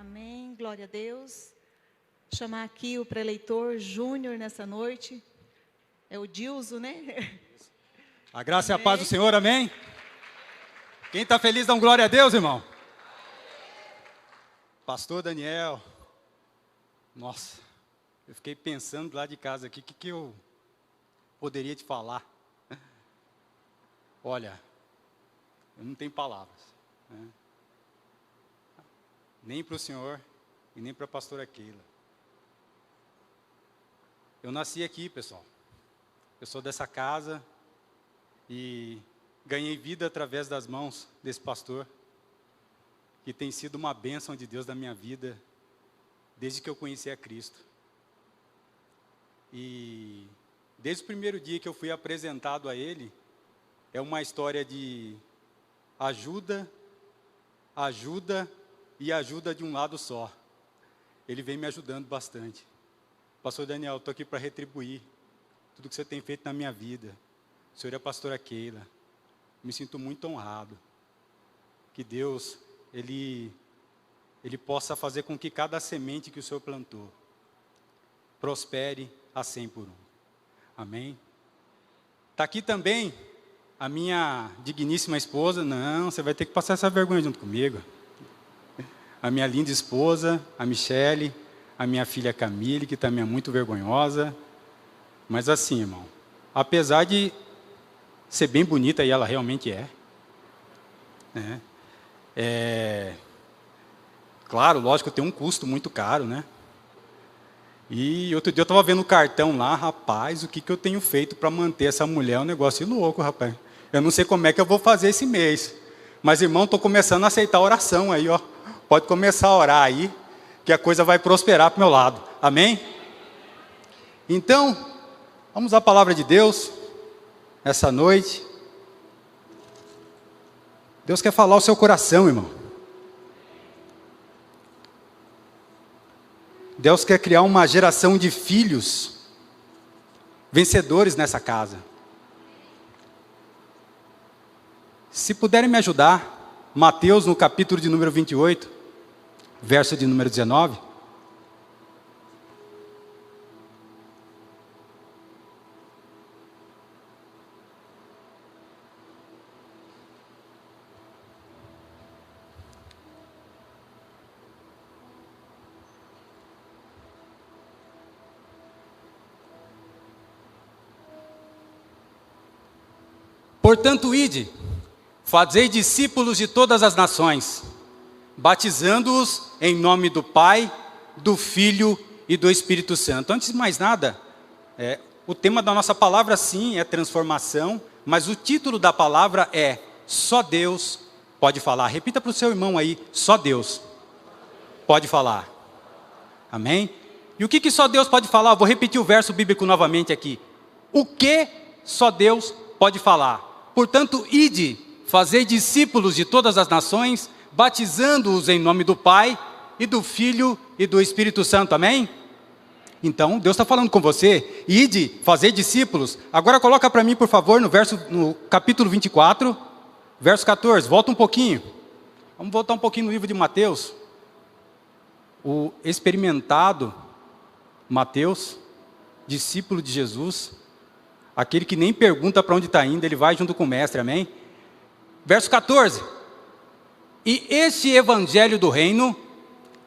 Amém, glória a Deus. Chamar aqui o preleitor Júnior nessa noite. É o Dilso, né? A graça e a paz do Senhor, amém? Quem está feliz, dá um glória a Deus, irmão. Pastor Daniel. Nossa, eu fiquei pensando lá de casa aqui, o que eu poderia te falar? Olha, eu não tenho palavras, né? Nem para o senhor e nem para a pastora Keila. Eu nasci aqui, pessoal. Eu sou dessa casa e ganhei vida através das mãos desse pastor, que tem sido uma bênção de Deus na minha vida, desde que eu conheci a Cristo. E desde o primeiro dia que eu fui apresentado a Ele, é uma história de ajuda e ajuda de um lado só. Ele vem me ajudando bastante. Pastor Daniel, estou aqui para retribuir tudo que você tem feito na minha vida. O senhor é a pastora Keila. Me sinto muito honrado. Que Deus, Ele possa fazer com que cada semente que o senhor plantou prospere a 100 por 1. Amém? Está aqui também a minha digníssima esposa. Não, você vai ter que passar essa vergonha junto comigo. A minha linda esposa, a Michele, a minha filha Camille, que também é muito vergonhosa. Mas assim, irmão, apesar de ser bem bonita, e ela realmente é, né? Claro, lógico, tem um custo muito caro, né? E outro dia eu estava vendo o cartão lá, rapaz, o que eu tenho feito para manter essa mulher? É um negócio louco, rapaz. Eu não sei como é que eu vou fazer esse mês. Mas, irmão, estou começando a aceitar a oração aí, ó. Pode começar a orar aí, que a coisa vai prosperar para o meu lado. Amém? Então, vamos à palavra de Deus, essa noite. Deus quer falar ao seu coração, irmão. Deus quer criar uma geração de filhos vencedores nessa casa. Se puderem me ajudar, Mateus, no capítulo de número 28, verso de número 19. Portanto, ide, fazei discípulos de todas as nações, batizando-os em nome do Pai, do Filho e do Espírito Santo. Antes de mais nada, o tema da nossa palavra sim é transformação, mas o título da palavra é Só Deus Pode Falar. Repita para o seu irmão aí, só Deus pode falar. Amém? E o que só Deus pode falar? Eu vou repetir o verso bíblico novamente aqui. O que só Deus pode falar? Portanto, ide, fazei discípulos de todas as nações, batizando-os em nome do Pai, e do Filho e do Espírito Santo, amém? Então, Deus está falando com você, ide, fazei discípulos. Agora coloca para mim, por favor, no capítulo 24, verso 14, volta um pouquinho. Vamos voltar um pouquinho no livro de Mateus. O experimentado Mateus, discípulo de Jesus, aquele que nem pergunta para onde está indo, ele vai junto com o mestre, amém? Verso 14. E este evangelho do reino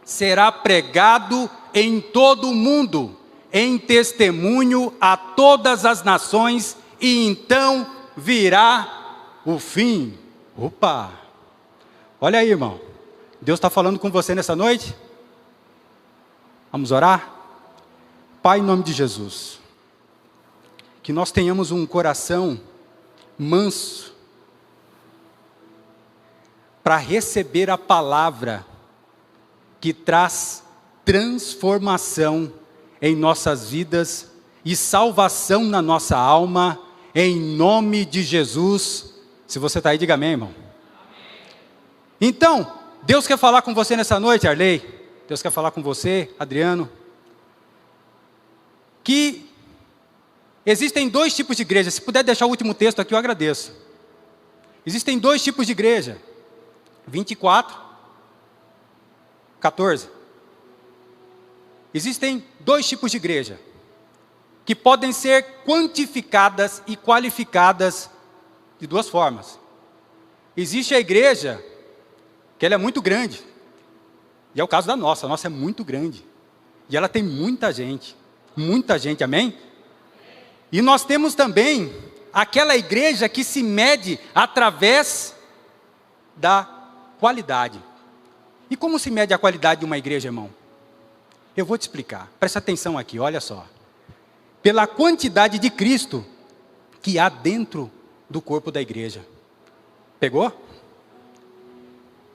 será pregado em todo o mundo, em testemunho a todas as nações, e então virá o fim. Opa! Olha aí, irmão. Deus está falando com você nessa noite? Vamos orar? Pai, em nome de Jesus, que nós tenhamos um coração manso para receber a palavra que traz transformação em nossas vidas e salvação na nossa alma, em nome de Jesus. Se você está aí, diga amém, irmão. Então, Deus quer falar com você nessa noite, Arley. Deus quer falar com você, Adriano. Que existem dois tipos de igreja. Se puder deixar o último texto aqui, eu agradeço. Existem dois tipos de igreja. 24 14. Existem 2 tipos de igreja, que podem ser quantificadas e qualificadas de 2 formas. Existe a igreja, que ela é muito grande, e é o caso da nossa, a nossa é muito grande, e ela tem muita gente, amém? E nós temos também aquela igreja que se mede através da qualidade. E como se mede a qualidade de uma igreja, irmão? Eu vou te explicar, presta atenção aqui, olha só. Pela quantidade de Cristo que há dentro do corpo da igreja. Pegou?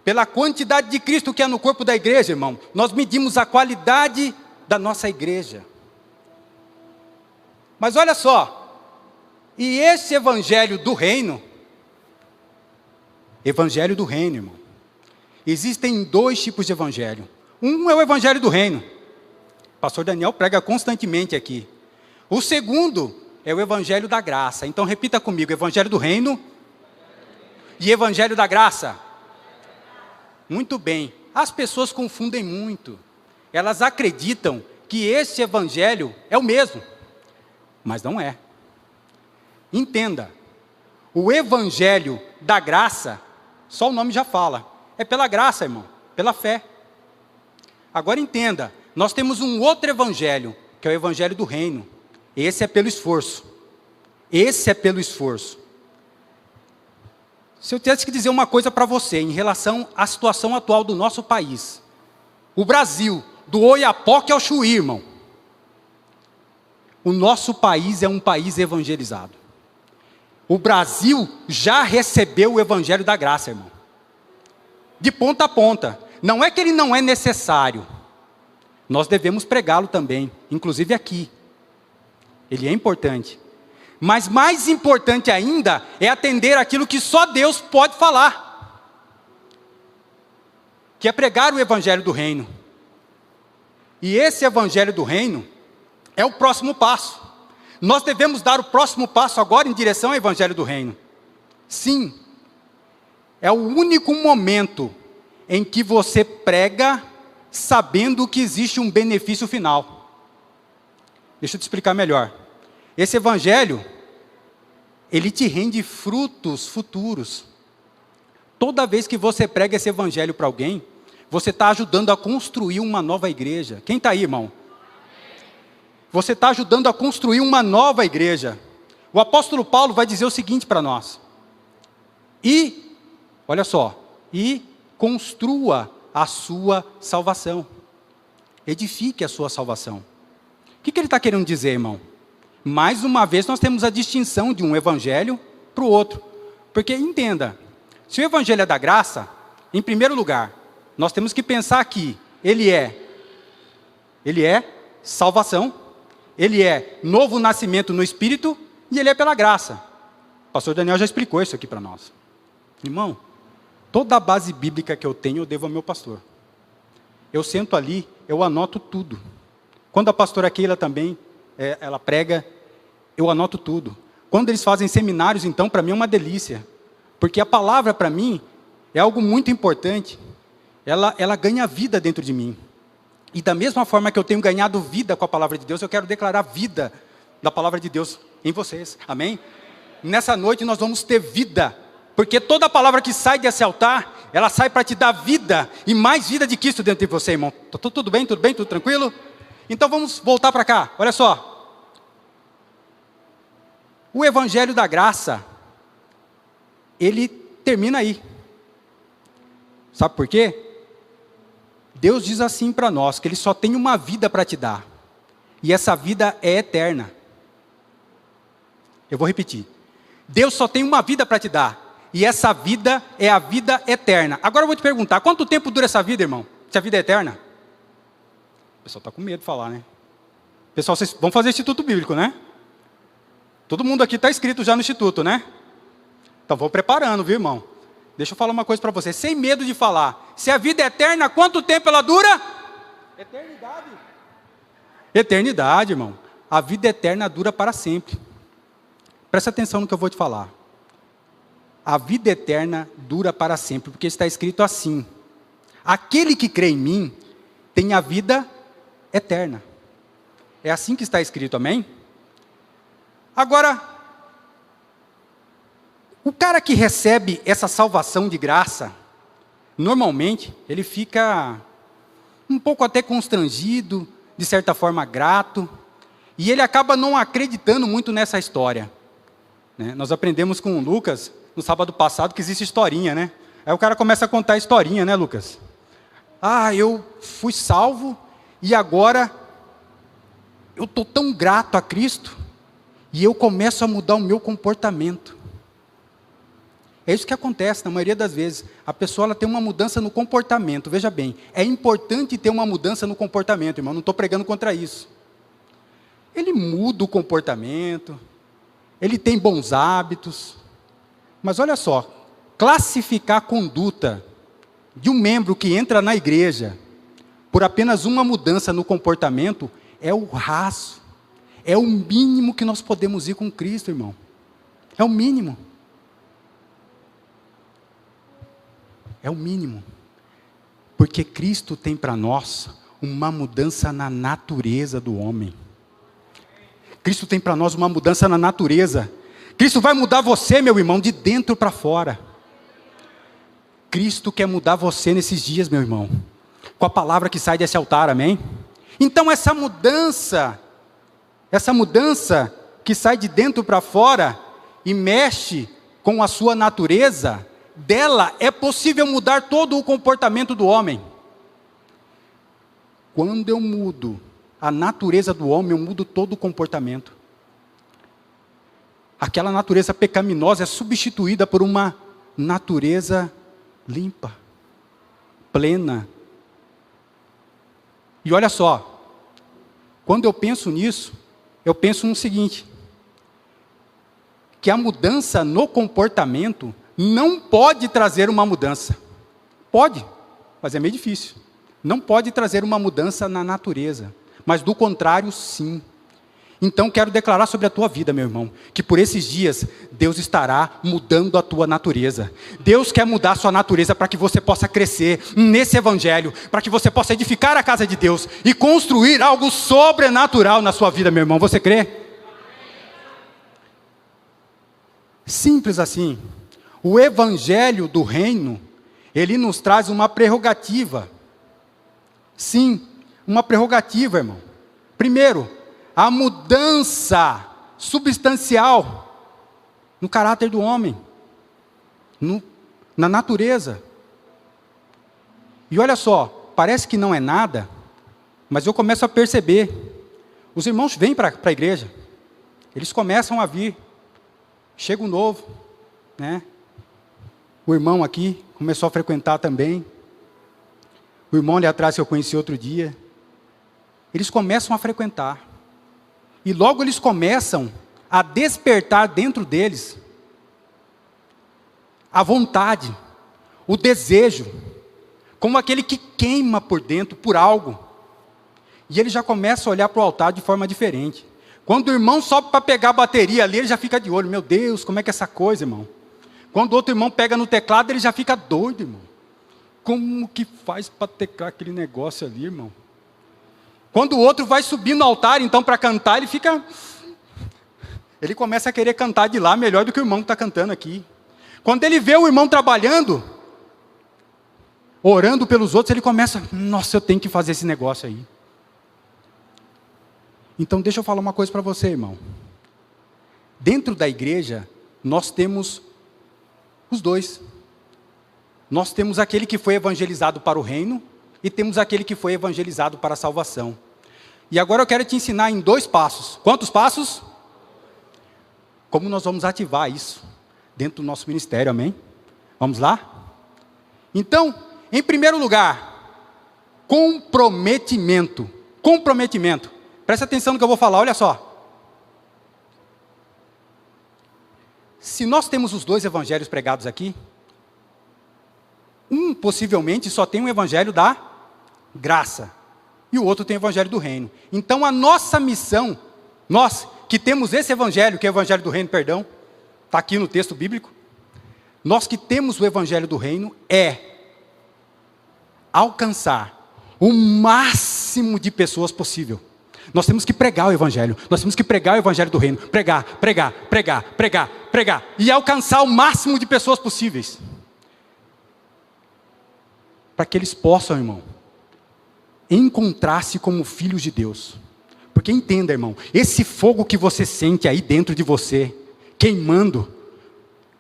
Pela quantidade de Cristo que há no corpo da igreja, irmão, nós medimos a qualidade da nossa igreja. Mas olha só, e esse evangelho do reino, irmão, existem 2 tipos de evangelho. Um é o evangelho do reino, o pastor Daniel prega constantemente aqui. O segundo é o evangelho da graça. Então repita comigo, evangelho do reino e evangelho da graça. Muito bem, as pessoas confundem muito, elas acreditam que esse evangelho é o mesmo, mas não é. Entenda, o evangelho da graça, só o nome já fala, é pela graça, irmão, pela fé. Agora entenda, nós temos um outro evangelho, que é o evangelho do reino. Esse é pelo esforço. Se eu tivesse que dizer uma coisa para você, em relação à situação atual do nosso país, o Brasil, do Oiapoque ao Chuí, irmão, o nosso país é um país evangelizado. O Brasil já recebeu o evangelho da graça, irmão. De ponta a ponta. Não é que ele não é necessário. Nós devemos pregá-lo também, inclusive aqui. Ele é importante. Mas mais importante ainda é atender aquilo que só Deus pode falar. Que é pregar o evangelho do reino. E esse evangelho do reino é o próximo passo. Nós devemos dar o próximo passo agora em direção ao evangelho do reino. Sim. É o único momento em que você prega sabendo que existe um benefício final. Deixa eu te explicar melhor. Esse evangelho, ele te rende frutos futuros. Toda vez que você prega esse evangelho para alguém, você está ajudando a construir uma nova igreja. Quem está aí, irmão? Você está ajudando a construir uma nova igreja. O apóstolo Paulo vai dizer o seguinte para nós. Olha só, construa a sua salvação. Edifique a sua salvação. O que ele está querendo dizer, irmão? Mais uma vez nós temos a distinção de um evangelho para o outro. Porque entenda, se o evangelho é da graça, em primeiro lugar, nós temos que pensar que ele é salvação, ele é novo nascimento no Espírito e ele é pela graça. O pastor Daniel já explicou isso aqui para nós. Irmão, toda a base bíblica que eu tenho, eu devo ao meu pastor. Eu sento ali, eu anoto tudo. Quando a pastora Keila também, ela prega, eu anoto tudo. Quando eles fazem seminários, então, para mim é uma delícia. Porque a palavra, para mim, é algo muito importante. Ela ganha vida dentro de mim. E da mesma forma que eu tenho ganhado vida com a palavra de Deus, eu quero declarar vida da palavra de Deus em vocês. Amém? Nessa noite nós vamos ter vida. Porque toda palavra que sai desse altar, ela sai para te dar vida. E mais vida de Cristo dentro de você, irmão. Tudo bem? Tudo bem? Tudo tranquilo? Então vamos voltar para cá. Olha só. O evangelho da graça, ele termina aí. Sabe por quê? Deus diz assim para nós, que ele só tem uma vida para te dar. E essa vida é eterna. Eu vou repetir. Deus só tem uma vida para te dar. E essa vida é a vida eterna. Agora eu vou te perguntar, quanto tempo dura essa vida, irmão? Se a vida é eterna? O pessoal está com medo de falar, né? Pessoal, vocês vão fazer instituto bíblico, né? Todo mundo aqui está inscrito já no instituto, né? Então vou preparando, viu, irmão? Deixa eu falar uma coisa para você, sem medo de falar. Se a vida é eterna, quanto tempo ela dura? Eternidade. Eternidade, irmão. A vida eterna dura para sempre. Presta atenção no que eu vou te falar. A vida eterna dura para sempre, porque está escrito assim: Aquele que crê em mim tem a vida eterna. É assim que está escrito, amém? Agora, o cara que recebe essa salvação de graça, normalmente, ele fica um pouco até constrangido, de certa forma grato, e ele acaba não acreditando muito nessa história. Né? Nós aprendemos com o Lucas, no sábado passado, que existe historinha, né? Aí o cara começa a contar a historinha, né, Lucas? Ah, eu fui salvo, e agora eu estou tão grato a Cristo, e eu começo a mudar o meu comportamento. É isso que acontece na maioria das vezes. A pessoa ela tem uma mudança no comportamento. Veja bem, é importante ter uma mudança no comportamento, irmão. Não estou pregando contra isso. Ele muda o comportamento, ele tem bons hábitos. Mas olha só, classificar a conduta de um membro que entra na igreja por apenas uma mudança no comportamento é o raso. É o mínimo que nós podemos ir com Cristo, irmão. É o mínimo. É o mínimo. Porque Cristo tem para nós uma mudança na natureza do homem. Cristo tem para nós uma mudança na natureza. Cristo vai mudar você, meu irmão, de dentro para fora. Cristo quer mudar você nesses dias, meu irmão. Com a palavra que sai desse altar, amém? Então essa mudança que sai de dentro para fora e mexe com a sua natureza, dela é possível mudar todo o comportamento do homem. Quando eu mudo a natureza do homem, eu mudo todo o comportamento. Aquela natureza pecaminosa é substituída por uma natureza limpa, plena. E olha só, quando eu penso nisso, eu penso no seguinte, que a mudança no comportamento não pode trazer uma mudança. Pode, mas é meio difícil. Não pode trazer uma mudança na natureza, mas do contrário, sim. Então quero declarar sobre a tua vida, meu irmão, que por esses dias Deus estará mudando a tua natureza. Deus quer mudar a sua natureza para que você possa crescer nesse evangelho, para que você possa edificar a casa de Deus e construir algo sobrenatural na sua vida, meu irmão. Você crê? Simples assim. O evangelho do reino, ele nos traz uma prerrogativa. Sim, uma prerrogativa, irmão. Primeiro, a mudança substancial no caráter do homem, na natureza. E olha só, parece que não é nada, mas eu começo a perceber. Os irmãos vêm para a igreja, eles começam a vir, chega um novo, né? O irmão aqui começou a frequentar também. O irmão ali atrás que eu conheci outro dia. Eles começam a frequentar. E logo eles começam a despertar dentro deles a vontade, o desejo, como aquele que queima por dentro por algo. E ele já começa a olhar para o altar de forma diferente. Quando o irmão sobe para pegar a bateria ali, ele já fica de olho. Meu Deus, como é que é essa coisa, irmão? Quando o outro irmão pega no teclado, ele já fica doido, irmão. Como que faz para teclar aquele negócio ali, irmão? Quando o outro vai subir no altar, então, para cantar, ele começa a querer cantar de lá melhor do que o irmão que está cantando aqui. Quando ele vê o irmão trabalhando, orando pelos outros, ele começa, nossa, eu tenho que fazer esse negócio aí. Então, deixa eu falar uma coisa para você, irmão. Dentro da igreja, nós temos os dois. Nós temos aquele que foi evangelizado para o reino e temos aquele que foi evangelizado para a salvação. E agora eu quero te ensinar em 2 passos. Quantos passos? Como nós vamos ativar isso dentro do nosso ministério, amém? Vamos lá? Então, em primeiro lugar, comprometimento. Comprometimento. Presta atenção no que eu vou falar, olha só. Se nós temos os 2 evangelhos pregados aqui, um possivelmente só tem um evangelho da graça, e o outro tem o evangelho do reino. Então a nossa missão, nós que temos esse evangelho, que é o evangelho do reino, perdão, está aqui no texto bíblico, nós que temos o evangelho do reino, é alcançar o máximo de pessoas possível, nós temos que pregar o Evangelho. Nós temos que pregar o Evangelho do Reino. Pregar, pregar, pregar, pregar, pregar. E alcançar o máximo de pessoas possíveis. Para que eles possam, irmão, encontrar-se como filhos de Deus. Porque entenda, irmão, esse fogo que você sente aí dentro de você, queimando,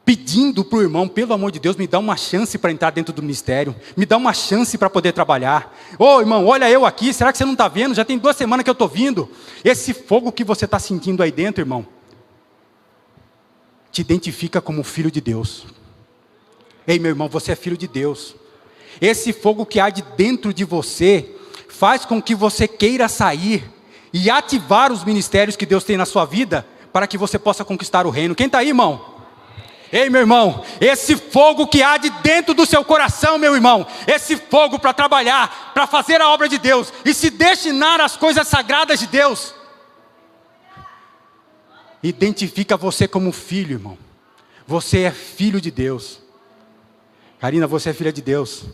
pedindo para o irmão, pelo amor de Deus, me dá uma chance para entrar dentro do ministério, me dá uma chance para poder trabalhar. Ô irmão, olha eu aqui, será que você não está vendo? Já tem 2 semanas que eu estou vindo. Esse fogo que você está sentindo aí dentro, irmão, te identifica como filho de Deus. Ei, meu irmão, você é filho de Deus. Esse fogo que há de dentro de você, faz com que você queira sair e ativar os ministérios que Deus tem na sua vida, para que você possa conquistar o reino. Quem está aí, irmão? Ei, meu irmão, esse fogo que há de dentro do seu coração, meu irmão, esse fogo para trabalhar, para fazer a obra de Deus, e se destinar às coisas sagradas de Deus, identifica você como filho, irmão. Você é filho de Deus. Karina, você é filha de Deus.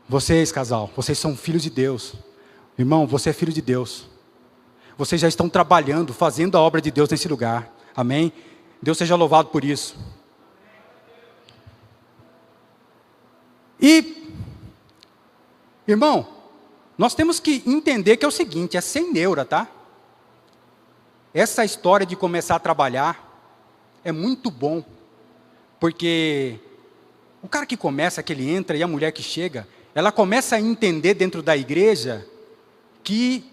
Vocês, casal, vocês são filhos de Deus. Irmão, você é filho de Deus. Vocês já estão trabalhando, fazendo a obra de Deus nesse lugar. Amém? Deus seja louvado por isso. E, irmão, nós temos que entender que é o seguinte, é sem neura, tá? Essa história de começar a trabalhar é muito bom, porque o cara que começa, que ele entra, e a mulher que chega, ela começa a entender dentro da igreja que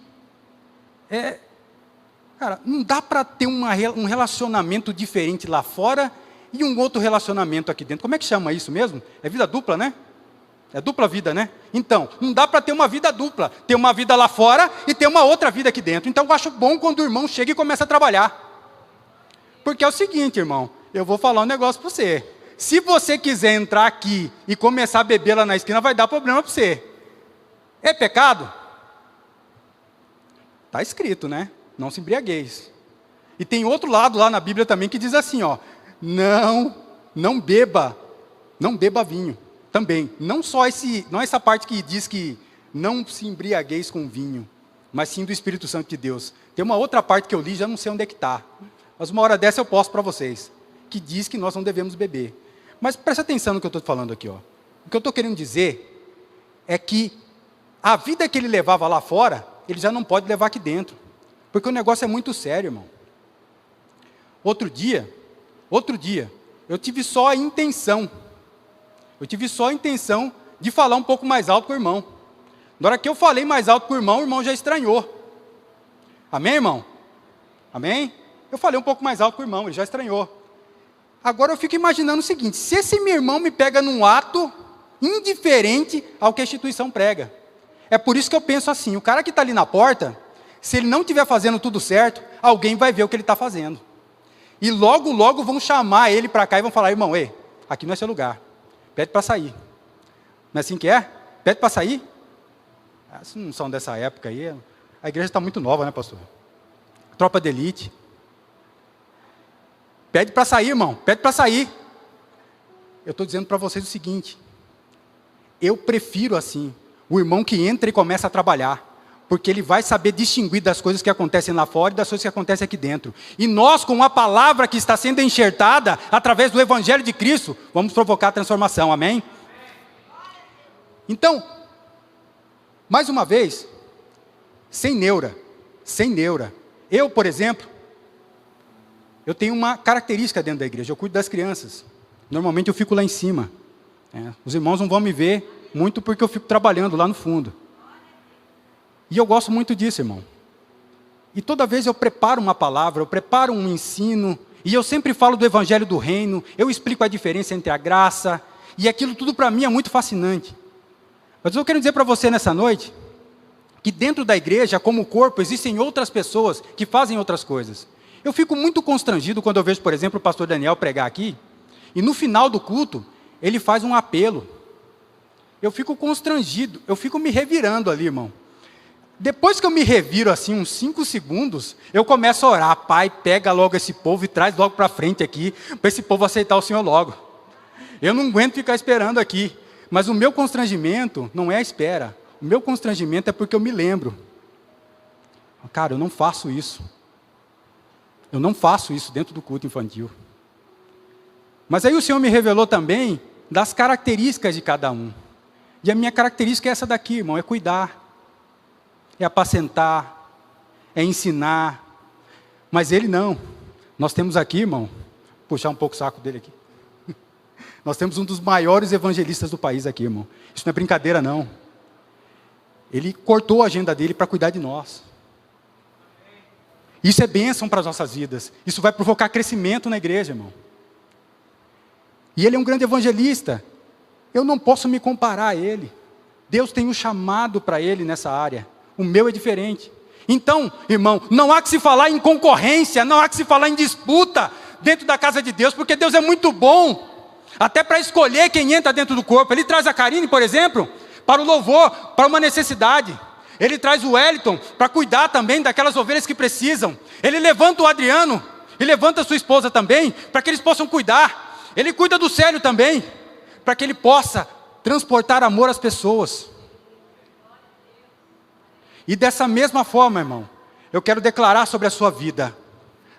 cara, não dá para ter um relacionamento diferente lá fora e um outro relacionamento aqui dentro. Como é que chama isso mesmo? É vida dupla, né? É dupla vida, né? Então, não dá para ter uma vida dupla. Ter uma vida lá fora e ter uma outra vida aqui dentro. Então, eu acho bom quando o irmão chega e começa a trabalhar. Porque é o seguinte, irmão, eu vou falar um negócio para você. Se você quiser entrar aqui e começar a beber lá na esquina, vai dar problema para você. É pecado? Está escrito, né? Não se embriagueis. E tem outro lado lá na Bíblia também que diz assim, ó, não beba vinho. Também, não essa parte que diz que não se embriagueis com vinho, mas sim do Espírito Santo de Deus. Tem uma outra parte que eu li, já não sei onde é que está. Mas uma hora dessa eu posto para vocês, que diz que nós não devemos beber. Mas presta atenção no que eu estou falando aqui, ó. O que eu estou querendo dizer é que a vida que ele levava lá fora, ele já não pode levar aqui dentro. Porque o negócio é muito sério, irmão. Outro dia, eu tive só a intenção de falar um pouco mais alto com o irmão. Na hora que eu falei mais alto com o irmão já estranhou. Amém, irmão? Amém? Eu falei um pouco mais alto com o irmão, ele já estranhou. Agora eu fico imaginando o seguinte, se esse meu irmão me pega num ato indiferente ao que a instituição prega. É por isso que eu penso assim, o cara que está ali na porta, se ele não estiver fazendo tudo certo, alguém vai ver o que ele está fazendo. E logo, logo vão chamar ele para cá e vão falar, irmão, aqui não é seu lugar. Pede para sair. Não é assim que é? Pede para sair? Vocês não são dessa época aí. A igreja está muito nova, né, pastor? Tropa de elite. Pede para sair, irmão. Pede para sair. Eu estou dizendo para vocês o seguinte. Eu prefiro assim. O irmão que entra e começa a trabalhar. Porque ele vai saber distinguir das coisas que acontecem lá fora e das coisas que acontecem aqui dentro. E nós, com a palavra que está sendo enxertada, através do Evangelho de Cristo, vamos provocar a transformação, amém? Então, mais uma vez, sem neura. Eu, por exemplo, eu tenho uma característica dentro da igreja, eu cuido das crianças. Normalmente eu fico lá em cima. Os irmãos não vão me ver muito porque eu fico trabalhando lá no fundo. E eu gosto muito disso, irmão. E toda vez eu preparo uma palavra, eu preparo um ensino, e eu sempre falo do Evangelho do Reino, eu explico a diferença entre a graça, e aquilo tudo para mim é muito fascinante. Mas eu quero dizer para você nessa noite, que dentro da igreja, como corpo, existem outras pessoas que fazem outras coisas. Eu fico muito constrangido quando eu vejo, por exemplo, o pastor Daniel pregar aqui, e no final do culto, ele faz um apelo. Eu fico constrangido, eu fico me revirando ali, irmão. Depois que eu me reviro assim, uns 5 segundos, eu começo a orar. Pai, pega logo esse povo e traz logo para frente aqui, para esse povo aceitar o Senhor logo. Eu não aguento ficar esperando aqui. Mas o meu constrangimento não é a espera. O meu constrangimento é porque eu me lembro. Cara, eu não faço isso. Eu não faço isso dentro do culto infantil. Mas aí o Senhor me revelou também das características de cada um. E a minha característica é essa daqui, irmão, é cuidar, é apacentar, é ensinar. Mas ele não. Nós temos aqui, irmão, puxar um pouco o saco dele aqui. Nós temos um dos maiores evangelistas do país aqui, irmão. Isso não é brincadeira, não. Ele cortou a agenda dele para cuidar de nós. Isso é bênção para as nossas vidas. Isso vai provocar crescimento na igreja, irmão. E ele é um grande evangelista. Eu não posso me comparar a ele. Deus tem um chamado para ele nessa área. O meu é diferente. Então, irmão, não há que se falar em concorrência, não há que se falar em disputa dentro da casa de Deus, porque Deus é muito bom. Até para escolher quem entra dentro do corpo. Ele traz a Karine, por exemplo, para o louvor, para uma necessidade. Ele traz o Wellington para cuidar também daquelas ovelhas que precisam. Ele levanta o Adriano e levanta a sua esposa também, para que eles possam cuidar. Ele cuida do Célio também, para que ele possa transportar amor às pessoas. E dessa mesma forma, irmão, eu quero declarar sobre a sua vida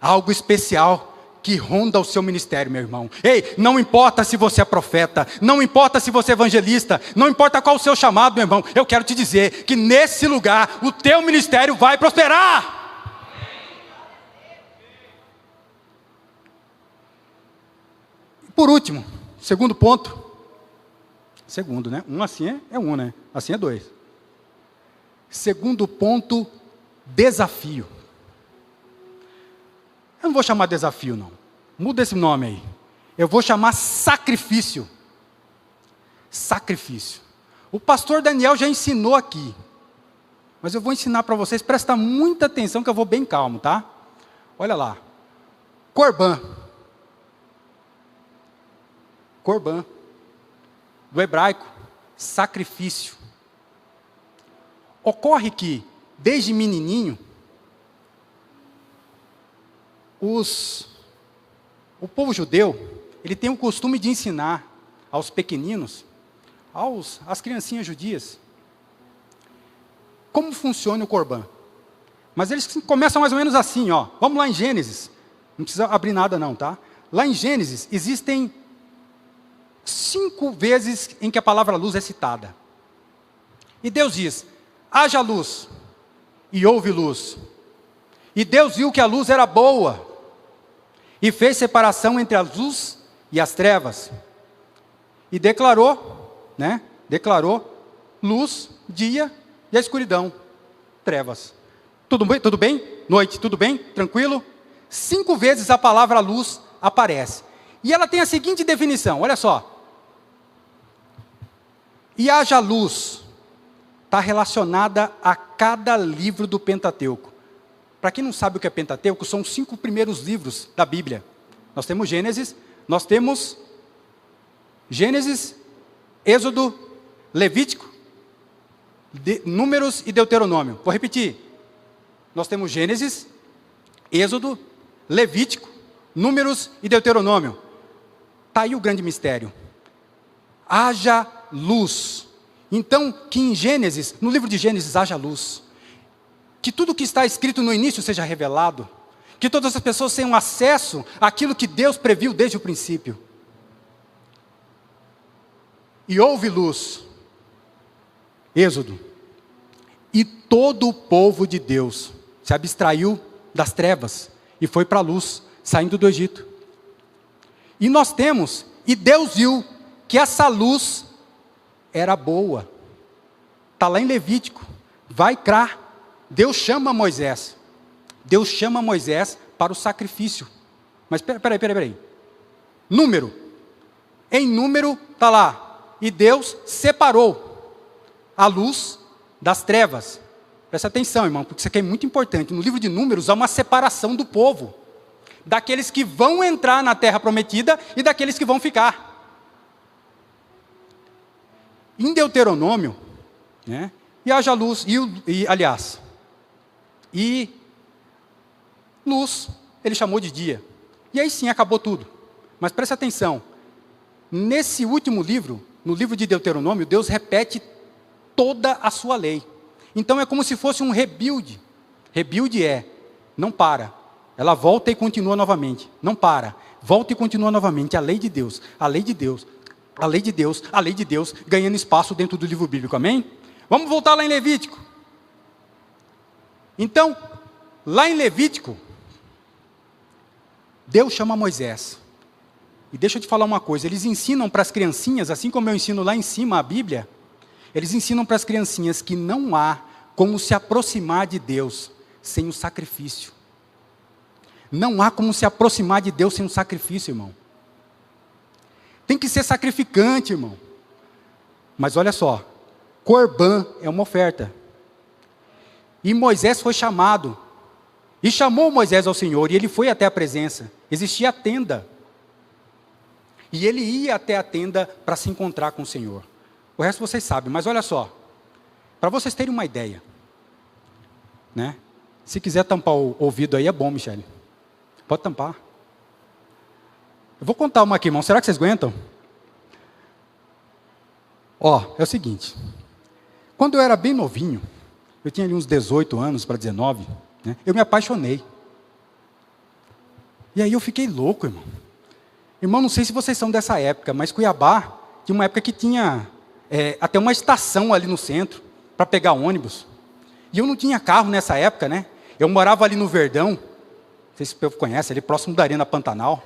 algo especial que ronda o seu ministério, meu irmão. Ei, não importa se você é profeta, não importa se você é evangelista, não importa qual o seu chamado, meu irmão, eu quero te dizer que nesse lugar o teu ministério vai prosperar. Por último, segundo ponto. Segundo, né? Um assim é um, né? Assim é dois. Segundo ponto, desafio. Eu não vou chamar desafio, não. Muda esse nome aí. Eu vou chamar sacrifício. Sacrifício. O pastor Daniel já ensinou aqui. Mas eu vou ensinar para vocês, presta muita atenção que eu vou bem calmo, tá? Olha lá. Corban. Corban. Do hebraico, sacrifício. Ocorre que, desde menininho, o povo judeu, ele tem o costume de ensinar aos pequeninos, às criancinhas judias, como funciona o Corban. Mas eles começam mais ou menos assim, ó. Vamos lá em Gênesis. Não precisa abrir nada não, tá? Lá em Gênesis, existem 5 vezes em que a palavra luz é citada. E Deus diz, haja luz, e houve luz. E Deus viu que a luz era boa, e fez separação entre a luz e as trevas. E declarou, né? Declarou luz, dia, e a escuridão, trevas. Tudo bem? Tudo bem? Noite, tudo bem? Tranquilo? 5 vezes a palavra luz aparece. E ela tem a seguinte definição, olha só. E haja luz, está relacionada a cada livro do Pentateuco. Para quem não sabe o que é Pentateuco, são os 5 primeiros livros da Bíblia. Nós temos Gênesis, Êxodo, Levítico, Números e Deuteronômio. Vou repetir. Nós temos Gênesis, Êxodo, Levítico, Números e Deuteronômio. Está aí o grande mistério. Haja luz. Então, que em Gênesis, no livro de Gênesis, haja luz. Que tudo que está escrito no início seja revelado. Que todas as pessoas tenham acesso àquilo que Deus previu desde o princípio. E houve luz. Êxodo. E todo o povo de Deus se abstraiu das trevas e foi para a luz, saindo do Egito. E nós temos, e Deus viu que essa luz era boa. Está lá em Levítico. Vai cá. Deus chama Moisés. Deus chama Moisés para o sacrifício. Mas peraí. Número. Em número está lá. E Deus separou a luz das trevas. Presta atenção, irmão, porque isso aqui é muito importante. No livro de Números há uma separação do povo. Daqueles que vão entrar na terra prometida e daqueles que vão ficar. Em Deuteronômio, né? E haja luz, e luz, ele chamou de dia. E aí sim, acabou tudo. Mas preste atenção, nesse último livro, no livro de Deuteronômio, Deus repete toda a sua lei. Então é como se fosse um rebuild. Rebuild não para. Ela volta e continua novamente. Não para. Volta e continua novamente. A lei de Deus, a lei de Deus, a lei de Deus, a lei de Deus, ganhando espaço dentro do livro bíblico. Amém? Vamos voltar lá em Levítico. Então, lá em Levítico, Deus chama Moisés. E deixa eu te falar uma coisa. Eles ensinam para as criancinhas, assim como eu ensino lá em cima a Bíblia, eles ensinam para as criancinhas que não há como se aproximar de Deus sem o sacrifício. Não há como se aproximar de Deus sem um sacrifício, irmão. Tem que ser sacrificante, irmão. Mas olha só, Corbã é uma oferta. E Moisés foi chamado. E chamou Moisés ao Senhor, e ele foi até a presença. Existia a tenda. E ele ia até a tenda para se encontrar com o Senhor. O resto vocês sabem, mas olha só. Para vocês terem uma ideia. Né? Se quiser tampar o ouvido aí, é bom, Michele. Pode tampar. Eu vou contar uma aqui, irmão. Será que vocês aguentam? Ó, é o seguinte. Quando eu era bem novinho, eu tinha ali uns 18 anos para 19, né, eu me apaixonei. E aí eu fiquei louco, irmão. Irmão, não sei se vocês são dessa época, mas Cuiabá tinha uma época que tinha até uma estação ali no centro para pegar ônibus. E eu não tinha carro nessa época, né? Eu morava ali no Verdão, não sei se o povo conhece, ali próximo da Arena Pantanal,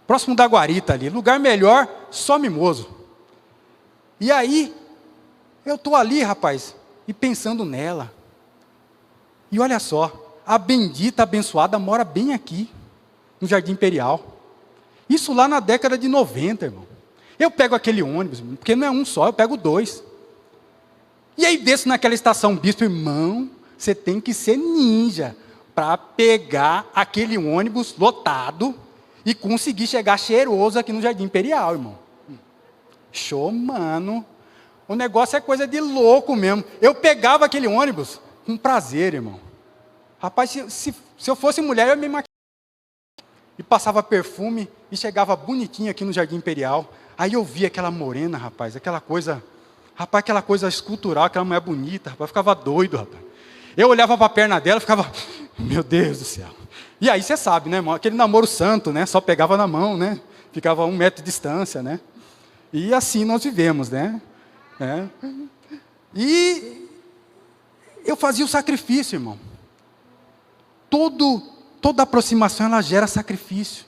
próximo da Guarita ali, lugar melhor, só mimoso. E aí, eu estou ali, rapaz, e pensando nela. E olha só, a bendita, abençoada, mora bem aqui, no Jardim Imperial. Isso lá na década de 90, irmão. Eu pego aquele ônibus, porque não é um só, eu pego 2. E aí desço naquela estação Bispo, irmão, você tem que ser ninja para pegar aquele ônibus lotado e conseguir chegar cheiroso aqui no Jardim Imperial, irmão. Show, mano. O negócio é coisa de louco mesmo. Eu pegava aquele ônibus com prazer, irmão. Rapaz, se eu fosse mulher, eu ia me maquiava. E passava perfume e chegava bonitinho aqui no Jardim Imperial. Aí eu via aquela morena, rapaz, aquela coisa escultural, aquela mulher bonita, rapaz, eu ficava doido, rapaz. Eu olhava para a perna dela e ficava, meu Deus do céu. E aí você sabe, né, irmão? Aquele namoro santo, né? Só pegava na mão, né? Ficava a 1 metro de distância, né? E assim nós vivemos, né? E eu fazia o sacrifício, irmão. Toda aproximação, ela gera sacrifício.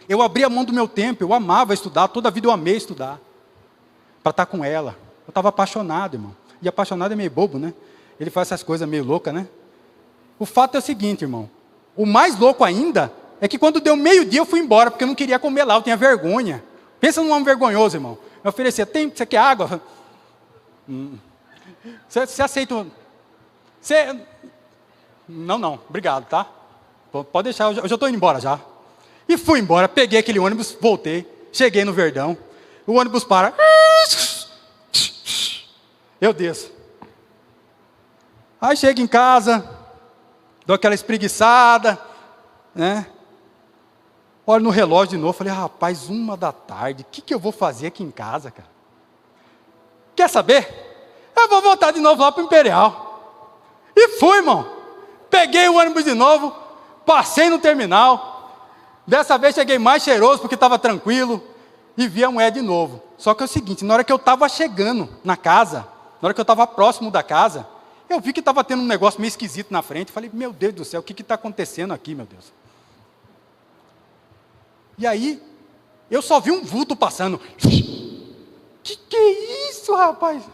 Eu abria a mão do meu tempo, eu amava estudar, toda a vida eu amei estudar. Para estar com ela. Eu estava apaixonado, irmão. E apaixonado é meio bobo, né? Ele faz essas coisas meio loucas, né? O fato é o seguinte, irmão. O mais louco ainda é que quando deu meio-dia eu fui embora, porque eu não queria comer lá, eu tinha vergonha. Pensa num homem vergonhoso, irmão. Eu oferecia, você quer água? Você aceita? Não, obrigado, tá? Pode deixar, eu já estou indo embora já. E fui embora, peguei aquele ônibus, voltei, cheguei no Verdão, o ônibus para, eu desço. Aí chego em casa, dou aquela espreguiçada, né? Olho no relógio de novo, falei, rapaz, 1h, o que eu vou fazer aqui em casa, cara? Quer saber? Eu vou voltar de novo lá para o Imperial. E fui, irmão. Peguei o ônibus de novo, passei no terminal. Dessa vez cheguei mais cheiroso, porque estava tranquilo, e vi a mulher de novo. Só que é o seguinte, na hora que eu estava chegando na casa, na hora que eu estava próximo da casa, eu vi que estava tendo um negócio meio esquisito na frente. Falei, meu Deus do céu, o que está acontecendo aqui, meu Deus? E aí, eu só vi um vulto passando. Que é isso, rapaz?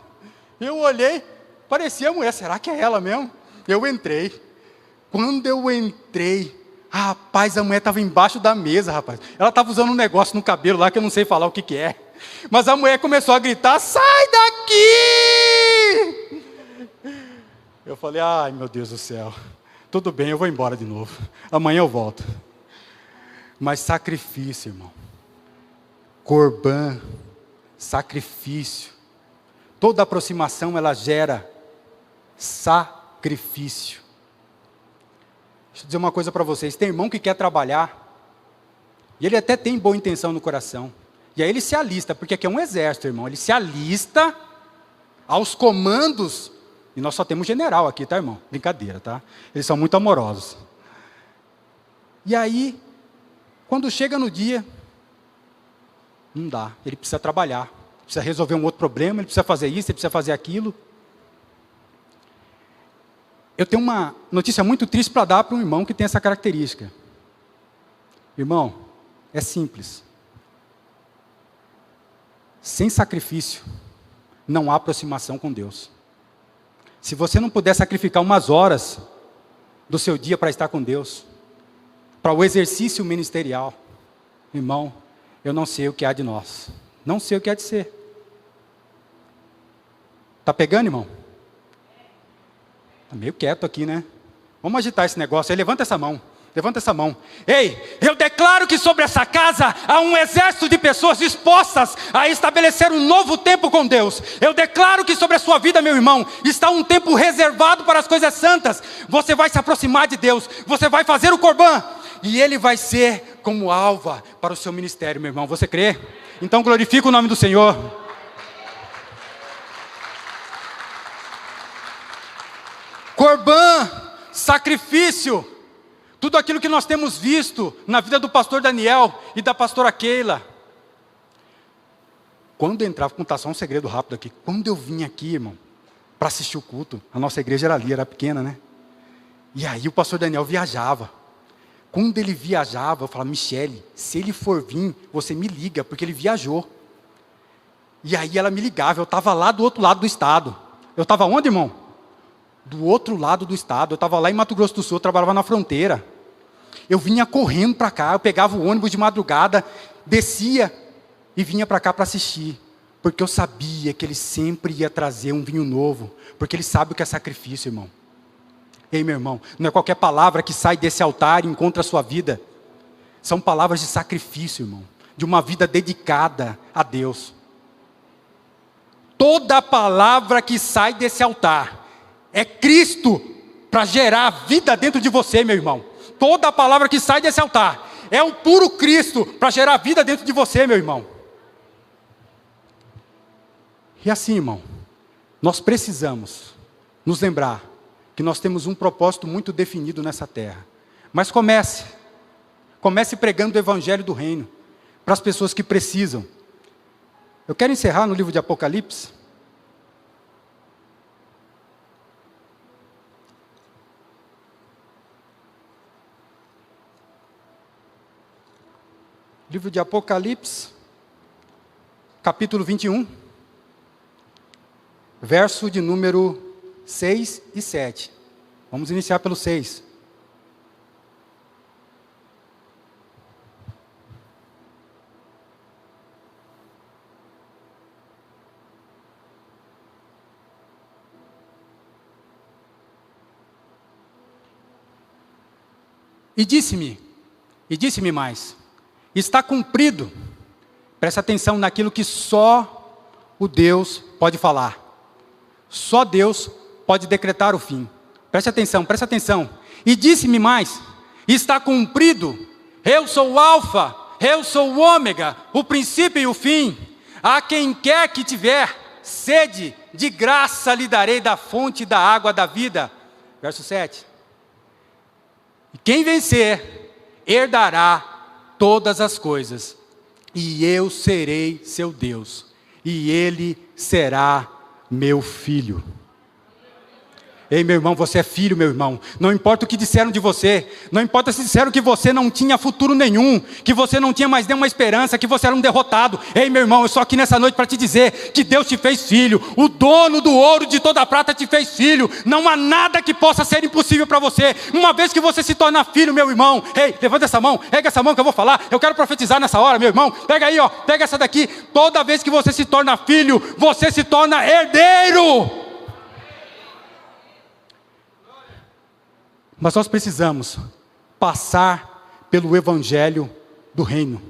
Eu olhei, parecia a mulher, será que é ela mesmo? Eu entrei. Quando eu entrei, rapaz, a mulher estava embaixo da mesa, rapaz. Ela estava usando um negócio no cabelo lá que eu não sei falar o que é. Mas a mulher começou a gritar, sai daqui! Eu falei, ai meu Deus do céu. Tudo bem, eu vou embora de novo. Amanhã eu volto. Mas sacrifício, irmão. Corbã, sacrifício. Toda aproximação, ela gera sacrifício. Deixa eu dizer uma coisa para vocês. Tem irmão que quer trabalhar, e ele até tem boa intenção no coração. E aí ele se alista, porque aqui é um exército, irmão. Ele se alista aos comandos. E nós só temos general aqui, tá, irmão? Brincadeira, tá? Eles são muito amorosos. E aí, quando chega no dia, não dá. Ele precisa trabalhar. Precisa resolver um outro problema, ele precisa fazer isso, ele precisa fazer aquilo. Eu tenho uma notícia muito triste para dar para um irmão que tem essa característica. Irmão, é simples. Sem sacrifício, não há aproximação com Deus. Se você não puder sacrificar umas horas do seu dia para estar com Deus, para o exercício ministerial, irmão, eu não sei o que há de nós. Não sei o que há de ser. Está pegando, irmão? Está meio quieto aqui, né? Vamos agitar esse negócio aí. Levanta essa mão. Levanta essa mão. Ei, eu declaro que sobre essa casa há um exército de pessoas dispostas a estabelecer um novo tempo com Deus. Eu declaro que sobre a sua vida, meu irmão, está um tempo reservado para as coisas santas. Você vai se aproximar de Deus. Você vai fazer o corbã. E ele vai ser como alva para o seu ministério, meu irmão. Você crê? Então glorifica o nome do Senhor. Corbã, sacrifício. Tudo aquilo que nós temos visto na vida do pastor Daniel e da pastora Keila. Quando eu entrava, vou contar só um segredo rápido aqui. Quando eu vim aqui, irmão, para assistir o culto, a nossa igreja era ali, era pequena, né? E aí o pastor Daniel viajava. Quando ele viajava, eu falava, Michele, se ele for vir, você me liga, porque ele viajou. E aí ela me ligava, eu estava lá do outro lado do estado. Eu estava onde, irmão? Do outro lado do estado. Eu estava lá em Mato Grosso do Sul, eu trabalhava na fronteira. Eu vinha correndo para cá, eu pegava o ônibus de madrugada, descia e vinha para cá para assistir. Porque eu sabia que ele sempre ia trazer um vinho novo. Porque ele sabe o que é sacrifício, irmão. Ei, meu irmão, não é qualquer palavra que sai desse altar e encontra a sua vida. São palavras de sacrifício, irmão. De uma vida dedicada a Deus. Toda palavra que sai desse altar é Cristo para gerar vida dentro de você, meu irmão. Toda palavra que sai desse altar é o puro Cristo para gerar vida dentro de você, meu irmão. E assim, irmão, nós precisamos nos lembrar que nós temos um propósito muito definido nessa terra. Mas comece pregando o evangelho do reino para as pessoas que precisam. Eu quero encerrar no livro de Apocalipse. Livro de Apocalipse, capítulo 21, verso de número 6 e 7. Vamos iniciar pelo 6. E disse-me mais, está cumprido. Presta atenção naquilo que só o Deus pode falar. Só Deus pode decretar o fim. Presta atenção. E disse-me mais, está cumprido. Eu sou o Alfa, eu sou o Ômega, o princípio e o fim. A quem quer que tiver sede, de graça lhe darei da fonte da água da vida. Verso 7. E quem vencer, herdará todas as coisas, e eu serei seu Deus, e ele será meu filho. Ei, meu irmão, você é filho, meu irmão. Não importa o que disseram de você. Não importa se disseram que você não tinha futuro nenhum, que você não tinha mais nenhuma esperança, que você era um derrotado. Ei, meu irmão, eu estou aqui nessa noite para te dizer que Deus te fez filho. O dono do ouro e de toda a prata te fez filho. Não há nada que possa ser impossível para você. Uma vez que você se torna filho, meu irmão. Ei, levanta essa mão, pega essa mão que eu vou falar. Eu quero profetizar nessa hora, meu irmão. Pega aí, ó, pega essa daqui. Toda vez que você se torna filho, você se torna herdeiro. Mas nós precisamos passar pelo evangelho do reino.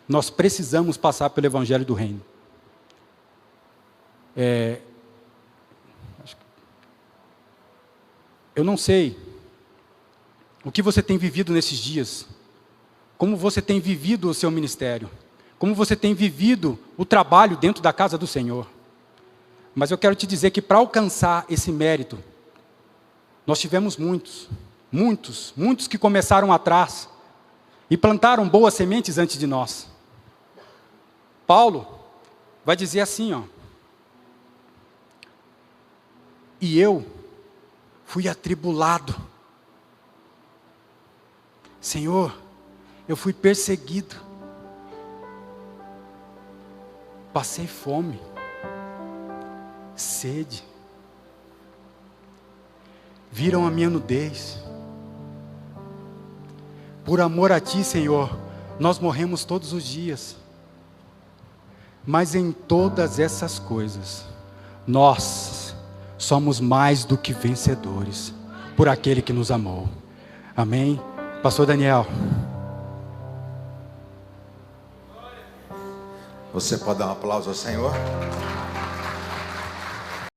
Nós precisamos passar pelo evangelho do reino. Eu não sei o que você tem vivido nesses dias. Como você tem vivido o seu ministério. como você tem vivido o trabalho dentro da casa do Senhor. Mas eu quero te dizer que para alcançar esse mérito, nós tivemos muitos que começaram atrás e plantaram boas sementes antes de nós. Paulo vai dizer assim, ó: e eu fui atribulado. Senhor, eu fui perseguido. Passei fome, sede. Viram a minha nudez. Por amor a ti, Senhor, nós morremos todos os dias. Mas em todas essas coisas, nós somos mais do que vencedores, por aquele que nos amou. Amém? Pastor Daniel. Você pode dar um aplauso ao Senhor?